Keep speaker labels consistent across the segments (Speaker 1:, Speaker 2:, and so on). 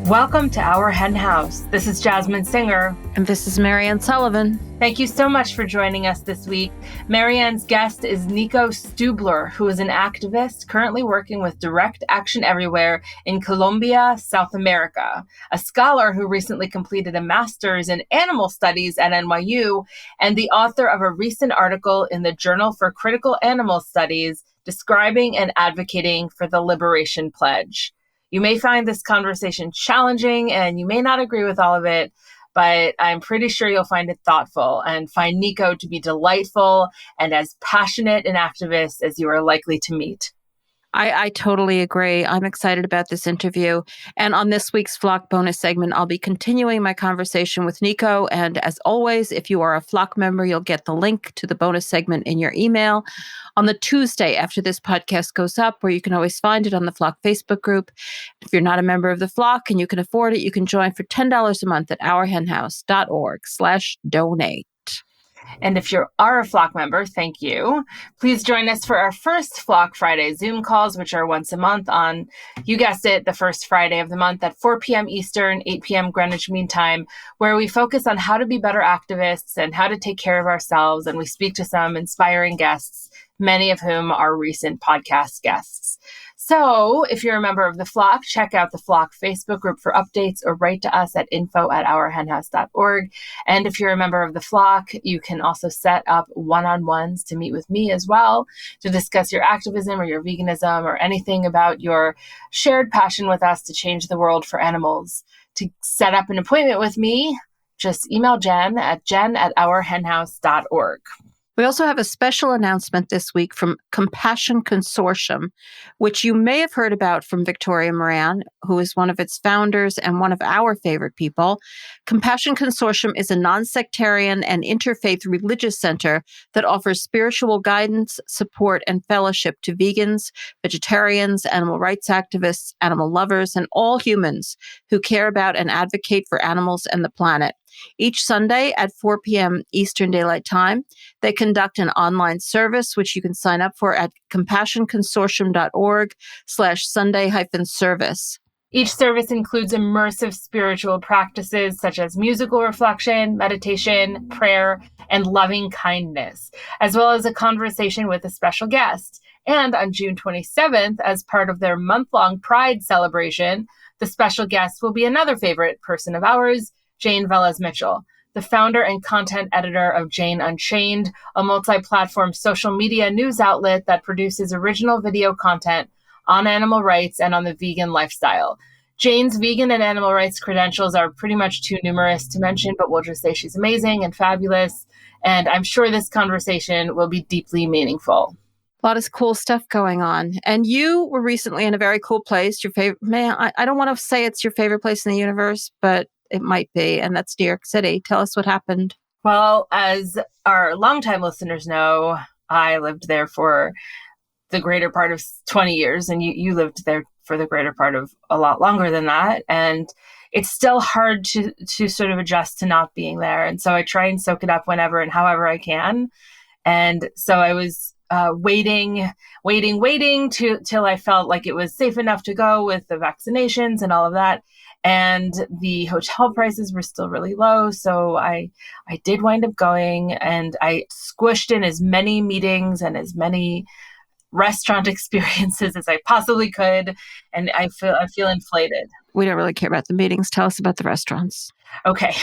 Speaker 1: Welcome to Our Hen House. This is Jasmine Singer.
Speaker 2: And this is Marianne Sullivan.
Speaker 1: Thank you so much for joining us this week. Marianne's guest is Nico Stubler, who is an activist currently working with Direct Action Everywhere in Colombia, South America, a scholar who recently completed a master's in animal studies at NYU, and the author of a recent article in the Journal for Critical Animal Studies describing and advocating for the Liberation Pledge. You may find this conversation challenging and you may not agree with all of it, but I'm pretty sure you'll find it thoughtful and find Nico to be delightful and as passionate an activist as you are likely to meet.
Speaker 2: I totally agree. I'm excited about this interview. And on this week's Flock bonus segment, I'll be continuing my conversation with Nico. And as always, if you are a Flock member, you'll get the link to the bonus segment in your email on the Tuesday after this podcast goes up, where you can always find it on the Flock Facebook group. If you're not a member of the Flock and you can afford it, you can join for $10 a month at ourhenhouse.org/donate.
Speaker 1: And if you are a Flock member, thank you. Please join us for our first Flock Friday Zoom calls, which are once a month on, you guessed it, the first Friday of the month at 4 p.m. Eastern, 8 p.m. Greenwich Mean Time, where we focus on how to be better activists and how to take care of ourselves. And we speak to some inspiring guests, many of whom are recent podcast guests. So if you're a member of the Flock, check out the Flock Facebook group for updates or write to us at info@ourhenhouse.org. And if you're a member of the Flock, you can also set up one-on-ones to meet with me as well to discuss your activism or your veganism or anything about your shared passion with us to change the world for animals. To set up an appointment with me, just email Jen at jen@ourhenhouse.org.
Speaker 2: We also have a special announcement this week from Compassion Consortium, which you may have heard about from Victoria Moran, who is one of its founders and one of our favorite people. Compassion Consortium is a non-sectarian and interfaith religious center that offers spiritual guidance, support, and fellowship to vegans, vegetarians, animal rights activists, animal lovers, and all humans who care about and advocate for animals and the planet. Each Sunday at 4 p.m. Eastern Daylight Time, they conduct an online service, which you can sign up for at compassionconsortium.org/Sunday-service.
Speaker 1: Each service includes immersive spiritual practices such as musical reflection, meditation, prayer, and loving kindness, as well as a conversation with a special guest. And on June 27th, as part of their month-long Pride celebration, the special guest will be another favorite person of ours, Jane Velez-Mitchell, the founder and content editor of Jane Unchained, a multi-platform social media news outlet that produces original video content on animal rights and on the vegan lifestyle. Jane's vegan and animal rights credentials are pretty much too numerous to mention, but we'll just say she's amazing and fabulous. And I'm sure this conversation will be deeply meaningful.
Speaker 2: A lot of cool stuff going on. And you were recently in a very cool place. Your favorite, man, I don't want to say it's your favorite place in the universe, but it might be, and that's New York City. Tell us what happened.
Speaker 1: Well, as our longtime listeners know, I lived there for the greater part of 20 years, and you lived there for the greater part of a lot longer than that. And it's still hard to sort of adjust to not being there. And so I try and soak it up whenever and however I can. And so I was waiting till I felt like it was safe enough to go with the vaccinations and all of that. And the hotel prices were still really low. So I did wind up going, and I squished in as many meetings and as many restaurant experiences as I possibly could. And I feel inflated.
Speaker 2: We don't really care about the meetings. Tell us about the restaurants.
Speaker 1: Okay.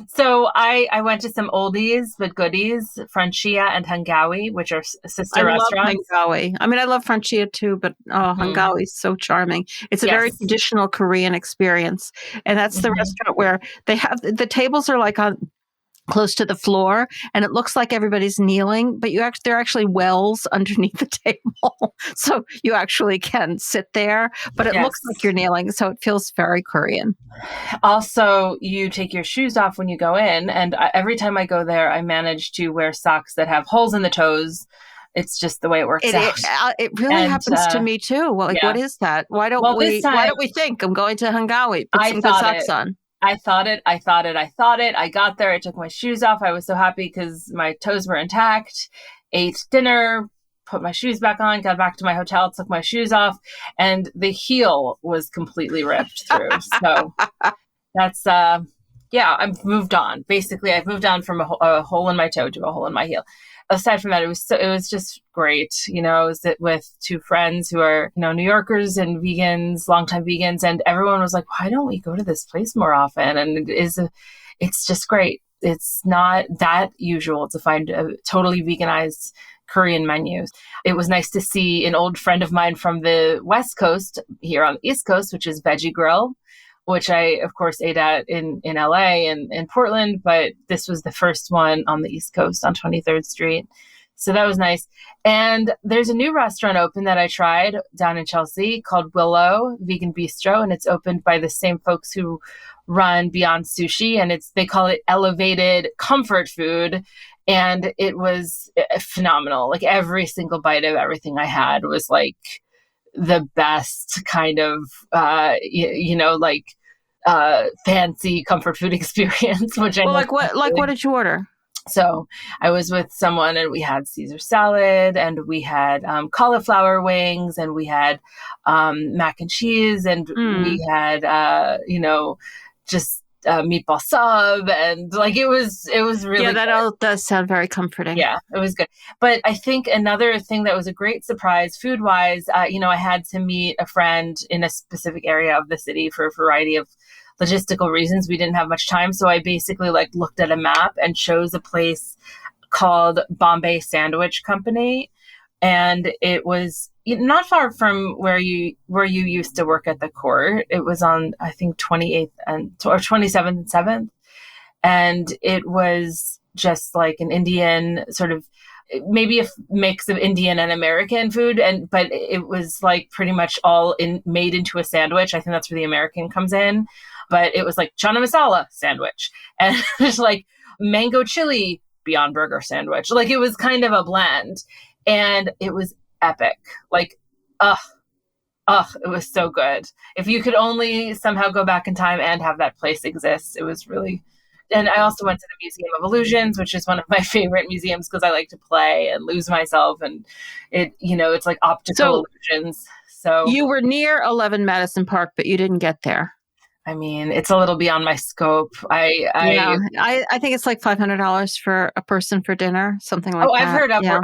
Speaker 1: So I went to some oldies but goodies, Francia and Hangawi, which are sister restaurants.
Speaker 2: I love Hangawi. I mean, I love Francia too, but Hangawi is so charming. It's a very traditional Korean experience. And that's the restaurant where they have, the tables are like on close to the floor, and it looks like everybody's kneeling, but there are actually wells underneath the table. So you actually can sit there, but it looks like you're kneeling. So it feels very Korean.
Speaker 1: Also, you take your shoes off when you go in. And every time I go there, I manage to wear socks that have holes in the toes. It's just the way it works out.
Speaker 2: It really happens to me too. Well, what is that? Why don't we think I'm going to Hangawi? Put some good socks on.
Speaker 1: I thought it. I got there. I took my shoes off. I was so happy because my toes were intact. Ate dinner, put my shoes back on, got back to my hotel, took my shoes off, and the heel was completely ripped through. So that's, I've moved on. Basically, I've moved on from a hole in my toe to a hole in my heel. Aside from that, it was just great. I was with two friends who are, New Yorkers and vegans, longtime vegans, and everyone was like, why don't we go to this place more often? And it's just great. It's not that usual to find a totally veganized Korean menu. It was nice to see an old friend of mine from the West Coast here on the East Coast, which is Veggie Grill, which I, of course, ate at in LA and in Portland, but this was the first one on the East Coast on 23rd Street. So that was nice. And there's a new restaurant open that I tried down in Chelsea called Willow Vegan Bistro, and it's opened by the same folks who run Beyond Sushi, and they call it elevated comfort food. And it was phenomenal. Like every single bite of everything I had was like the best kind of, fancy comfort food experience, which I
Speaker 2: what did you order?
Speaker 1: So I was with someone and we had Caesar salad and we had cauliflower wings and we had mac and cheese and we had, just meatball sub, and like it was really
Speaker 2: that
Speaker 1: good.
Speaker 2: all does sound very comforting.
Speaker 1: Yeah, it was good. But I think another thing that was a great surprise food wise, I had to meet a friend in a specific area of the city for a variety of logistical reasons. We didn't have much time, so I basically looked at a map and chose a place called Bombay Sandwich Company, and it was not far from where you used to work at the court. It was on, I think, 28th or 27th and 7th. And it was just like an Indian sort of, maybe a mix of Indian and American food. But it was like pretty much all made into a sandwich. I think that's where the American comes in. But it was like chana masala sandwich. And there's like mango chili Beyond Burger sandwich. Like it was kind of a blend. And it was epic. Like, it was so good. If you could only somehow go back in time and have that place exist, it was really. And I also went to the Museum of Illusions, which is one of my favorite museums because I like to play and lose myself, and it's like optical illusions. So
Speaker 2: you were near 11 Madison Park, but you didn't get there.
Speaker 1: I mean, it's a little beyond my scope. I
Speaker 2: think it's like $500 for a person for dinner, something like that.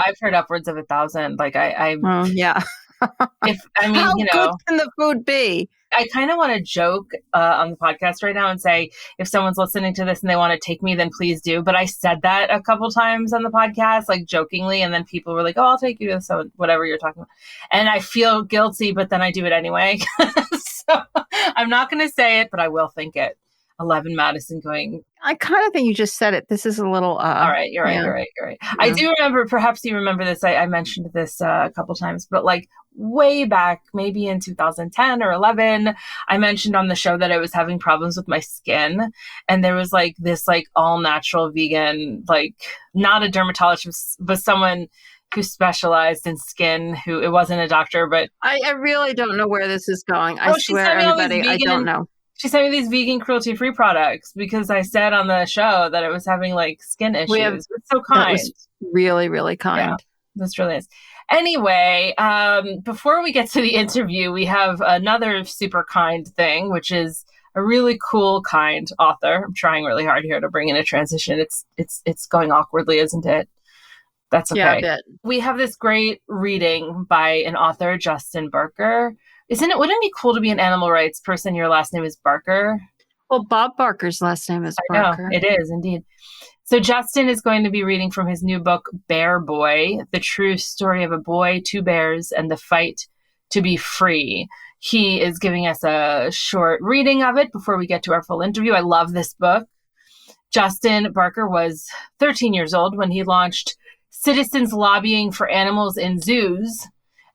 Speaker 1: I've heard upwards of 1,000. Like
Speaker 2: yeah.
Speaker 1: How
Speaker 2: good can the food be?
Speaker 1: I kind of want to joke on the podcast right now and say, if someone's listening to this and they want to take me, then please do. But I said that a couple times on the podcast, like jokingly, and then people were like, "Oh, I'll take you to so whatever you're talking about," and I feel guilty, but then I do it anyway. So I'm not going to say it, but I will think it. 11 Madison going.
Speaker 2: I kind of think you just said it. This is a little.
Speaker 1: All right, you're right. You're right. Yeah. I do remember. Perhaps you remember this. I mentioned this a couple times, but like way back, maybe in 2010 or 11, I mentioned on the show that I was having problems with my skin, and there was like this like all natural vegan, like not a dermatologist, but someone who specialized in skin, who it wasn't a doctor, but
Speaker 2: I really don't know where this is going. I swear, everybody, I don't know.
Speaker 1: She sent me these vegan cruelty-free products because I said on the show that it was having like skin issues. It's so kind.
Speaker 2: That was really, really kind.
Speaker 1: Yeah, that's really nice. Anyway, before we get to the interview, we have another super kind thing, which is a really cool, kind author. I'm trying really hard here to bring in a transition. It's going awkwardly, isn't it? That's okay.
Speaker 2: Yeah, a bit.
Speaker 1: We have this great reading by an author, Justin Barker. Wouldn't it be cool to be an animal rights person? Your last name is Barker.
Speaker 2: Well, Bob Barker's last name is Barker.
Speaker 1: I know, it is indeed. So Justin is going to be reading from his new book, Bear Boy, The True Story of a Boy, Two Bears, and the Fight to be Free. He is giving us a short reading of it before we get to our full interview. I love this book. Justin Barker was 13 years old when he launched Citizens Lobbying for Animals in Zoos,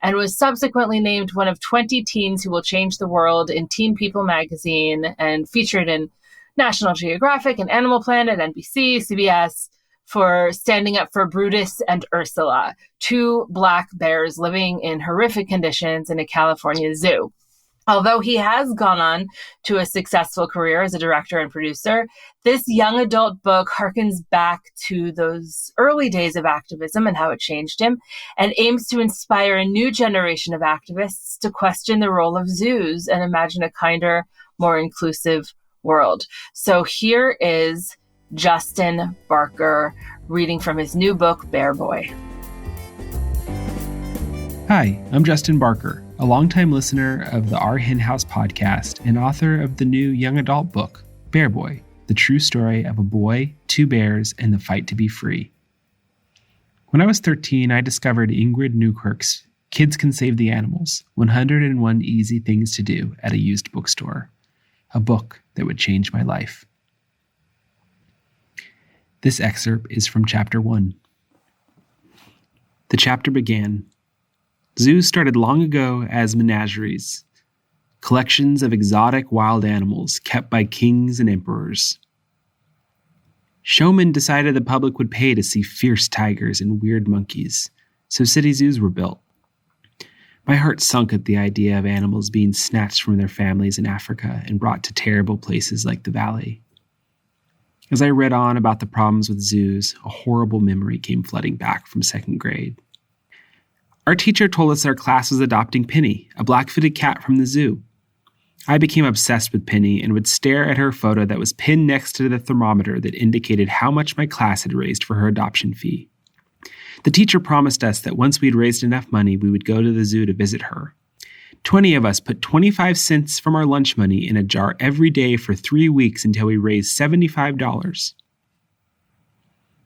Speaker 1: and was subsequently named one of 20 teens who will change the world in Teen People magazine, and featured in National Geographic and Animal Planet, NBC, CBS, for standing up for Brutus and Ursula, two black bears living in horrific conditions in a California zoo. Although he has gone on to a successful career as a director and producer, this young adult book harkens back to those early days of activism and how it changed him, and aims to inspire a new generation of activists to question the role of zoos and imagine a kinder, more inclusive world. So here is Justin Barker reading from his new book, Bear Boy.
Speaker 3: Hi, I'm Justin Barker, a longtime listener of the Our Hen House podcast and author of the new young adult book, Bear Boy, the true story of a boy, two bears, and the fight to be free. When I was 13, I discovered Ingrid Newkirk's Kids Can Save the Animals, 101 Easy Things to Do at a used bookstore, a book that would change my life. This excerpt is from Chapter 1. The chapter began, zoos started long ago as menageries, collections of exotic wild animals kept by kings and emperors. Showmen decided the public would pay to see fierce tigers and weird monkeys, so city zoos were built. My heart sunk at the idea of animals being snatched from their families in Africa and brought to terrible places like the Valley. As I read on about the problems with zoos, a horrible memory came flooding back from second grade. Our teacher told us our class was adopting Penny, a black-footed cat from the zoo. I became obsessed with Penny and would stare at her photo that was pinned next to the thermometer that indicated how much my class had raised for her adoption fee. The teacher promised us that once we'd raised enough money, we would go to the zoo to visit her. 20 of us put 25 cents from our lunch money in a jar every day for 3 weeks until we raised $75.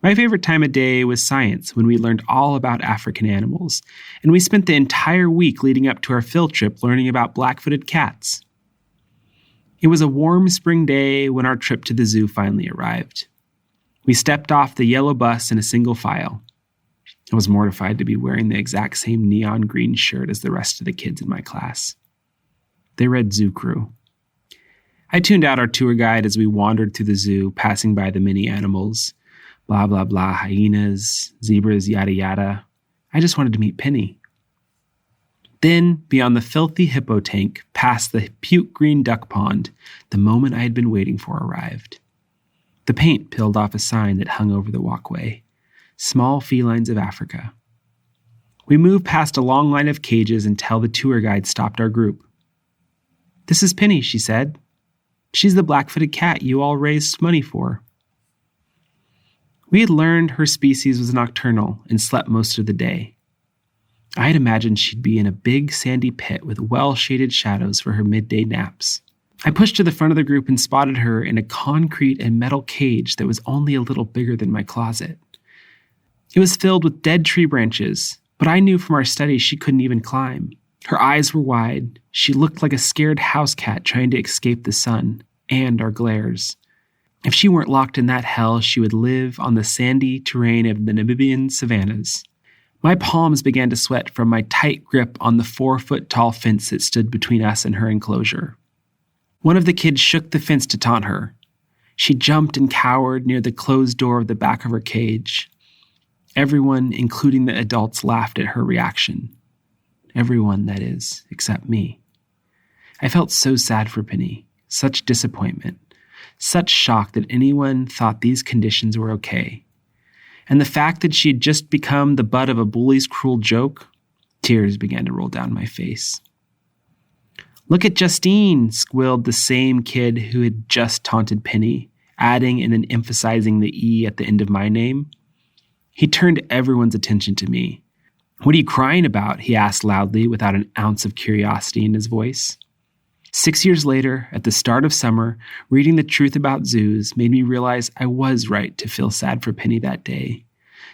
Speaker 3: My favorite time of day was science, when we learned all about African animals, and we spent the entire week leading up to our field trip learning about black-footed cats. It was a warm spring day when our trip to the zoo finally arrived. We stepped off the yellow bus in a single file. I was mortified to be wearing the exact same neon green shirt as the rest of the kids in my class. They read Zoo Crew. I tuned out our tour guide as we wandered through the zoo, passing by the many animals. Blah, blah, blah, hyenas, zebras, yada, yada. I just wanted to meet Penny. Then, beyond the filthy hippo tank, past the puke green duck pond, the moment I had been waiting for arrived. The paint peeled off a sign that hung over the walkway. Small felines of Africa. We moved past a long line of cages until the tour guide stopped our group. "This is Penny," she said. "She's the black-footed cat you all raised money for." We had learned her species was nocturnal and slept most of the day. I had imagined she'd be in a big sandy pit with well-shaded shadows for her midday naps. I pushed to the front of the group and spotted her in a concrete and metal cage that was only a little bigger than my closet. It was filled with dead tree branches, but I knew from our studies she couldn't even climb. Her eyes were wide. She looked like a scared house cat trying to escape the sun and our glares. If she weren't locked in that hell, she would live on the sandy terrain of the Namibian savannas. My palms began to sweat from my tight grip on the 4-foot-tall fence that stood between us and her enclosure. One of the kids shook the fence to taunt her. She jumped and cowered near the closed door of the back of her cage. Everyone, including the adults, laughed at her reaction. Everyone, that is, except me. I felt so sad for Penny, such disappointment. Such shock that anyone thought these conditions were okay. And the fact that she had just become the butt of a bully's cruel joke, tears began to roll down my face. "Look at Justine," squealed the same kid who had just taunted Penny, adding and then emphasizing the E at the end of my name. He turned everyone's attention to me. "What are you crying about?" he asked loudly without an ounce of curiosity in his voice. 6 years later, at the start of summer, reading the truth about zoos made me realize I was right to feel sad for Penny that day.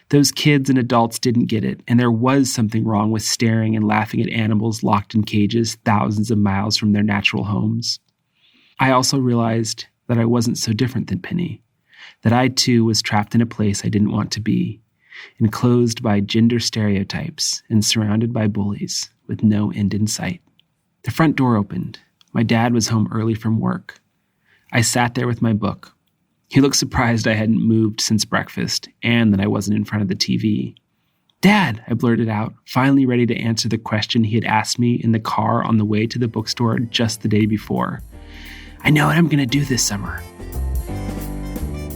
Speaker 3: Those kids and adults didn't get it, and there was something wrong with staring and laughing at animals locked in cages thousands of miles from their natural homes. I also realized that I wasn't so different than Penny, that I too was trapped in a place I didn't want to be, enclosed by gender stereotypes and surrounded by bullies with no end in sight. The front door opened. My dad was home early from work. I sat there with my book. He looked surprised I hadn't moved since breakfast and that I wasn't in front of the TV. "Dad," I blurted out, finally ready to answer the question he had asked me in the car on the way to the bookstore just the day before. "I know what I'm going to do this summer."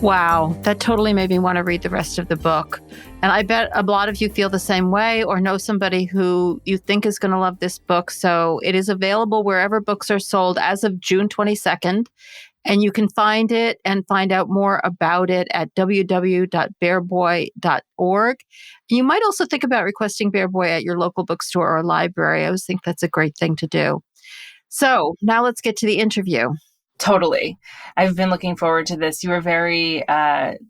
Speaker 2: Wow, that totally made me want to read the rest of the book. And I bet a lot of you feel the same way or know somebody who you think is going to love this book. So it is available wherever books are sold as of June 22nd. And you can find it and find out more about it at www.bearboy.org. You might also think about requesting Bear Boy at your local bookstore or library. I always think that's a great thing to do. So now let's get to the interview.
Speaker 1: Totally. I've been looking forward to this. You were very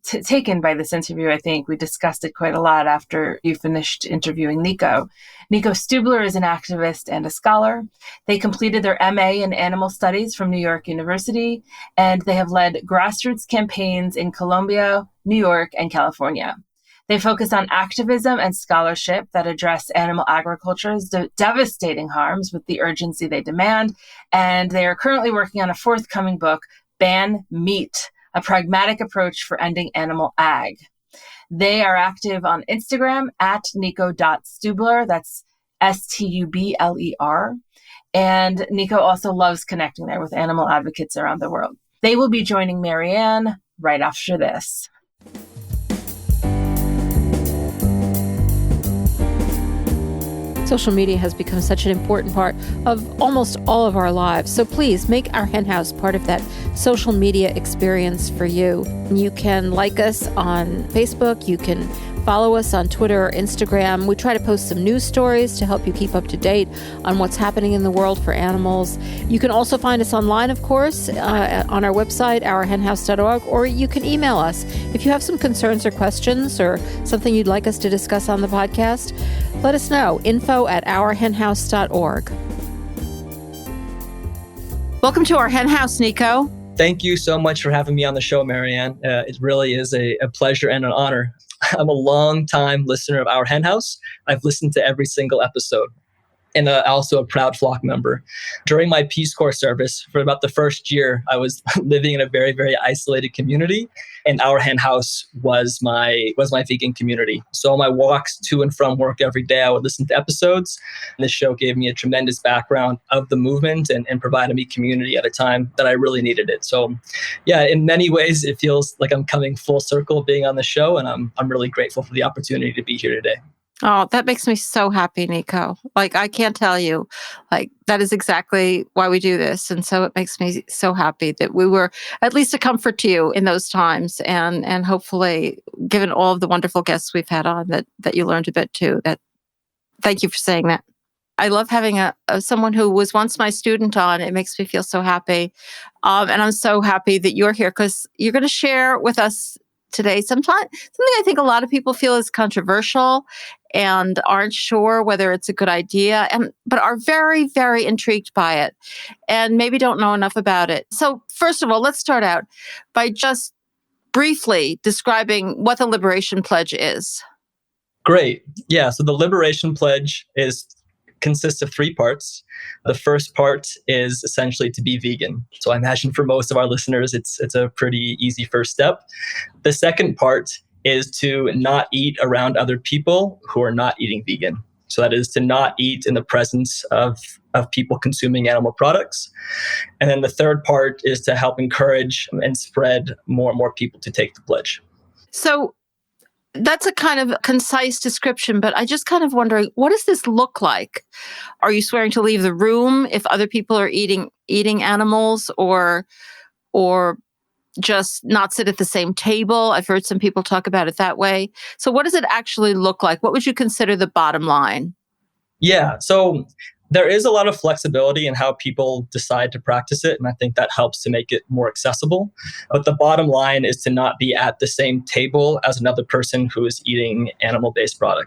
Speaker 1: taken by this interview, I think. We discussed it quite a lot after you finished interviewing Nico. Nico Stubler is an activist and a scholar. They completed their MA in animal studies from New York University, and they have led grassroots campaigns in Colombia, New York, and California. They focus on activism and scholarship that address animal agriculture's devastating harms with the urgency they demand. And they are currently working on a forthcoming book, Ban Meat, a pragmatic approach for ending animal ag. They are active on Instagram at nico.stubler. That's Stubler. And Nico also loves connecting there with animal advocates around the world. They will be joining Marianne right after this.
Speaker 2: Social media has become such an important part of almost all of our lives. So please make our hen house part of that social media experience for you. You can like us on Facebook. You can follow us on Twitter or Instagram. We try to post some news stories to help you keep up to date on what's happening in the world for animals. You can also find us online, of course, on our website, ourhenhouse.org, or you can email us. If you have some concerns or questions or something you'd like us to discuss on the podcast, let us know. info@ourhenhouse.org. Welcome to our hen house, Nico.
Speaker 4: Thank you so much for having me on the show, Marianne. It really is a pleasure and an honor. I'm a long-time listener of Our Hen House. I've listened to every single episode, and also a proud flock member. During my Peace Corps service, for about the first year, I was living in a very, very isolated community, and Our Hen House was my vegan community. So on my walks to and from work every day, I would listen to episodes. And this show gave me a tremendous background of the movement and provided me community at a time that I really needed it. So yeah, in many ways, it feels like I'm coming full circle being on the show, and I'm really grateful for the opportunity to be here today.
Speaker 2: Oh, that makes me so happy, Nico. Like, I can't tell you, like, that is exactly why we do this. And so it makes me so happy that we were at least a comfort to you in those times. And hopefully, given all of the wonderful guests we've had on, that you learned a bit too. Thank you for saying that. I love having someone who was once my student on. It makes me feel so happy. And I'm so happy that you're here because you're going to share with us today something I think a lot of people feel is controversial and aren't sure whether it's a good idea, but are very, very intrigued by it and maybe don't know enough about it. So first of all, let's start out by just briefly describing what the Liberation Pledge is.
Speaker 4: Great. Yeah. So the Liberation Pledge consists of 3 parts. The first part is essentially to be vegan. So I imagine for most of our listeners, it's a pretty easy first step. The second part is to not eat around other people who are not eating vegan. So that is to not eat in the presence of people consuming animal products. And then the third part is to help encourage and spread more and more people to take the pledge.
Speaker 2: So that's a kind of concise description, but I just kind of wondering, what does this look like? Are you swearing to leave the room if other people are eating animals, or just not sit at the same table? I've heard some people talk about it that way. So what does it actually look like? What would you consider the bottom line?
Speaker 4: Yeah, so there is a lot of flexibility in how people decide to practice it, and I think that helps to make it more accessible. But the bottom line is to not be at the same table as another person who is eating animal-based products.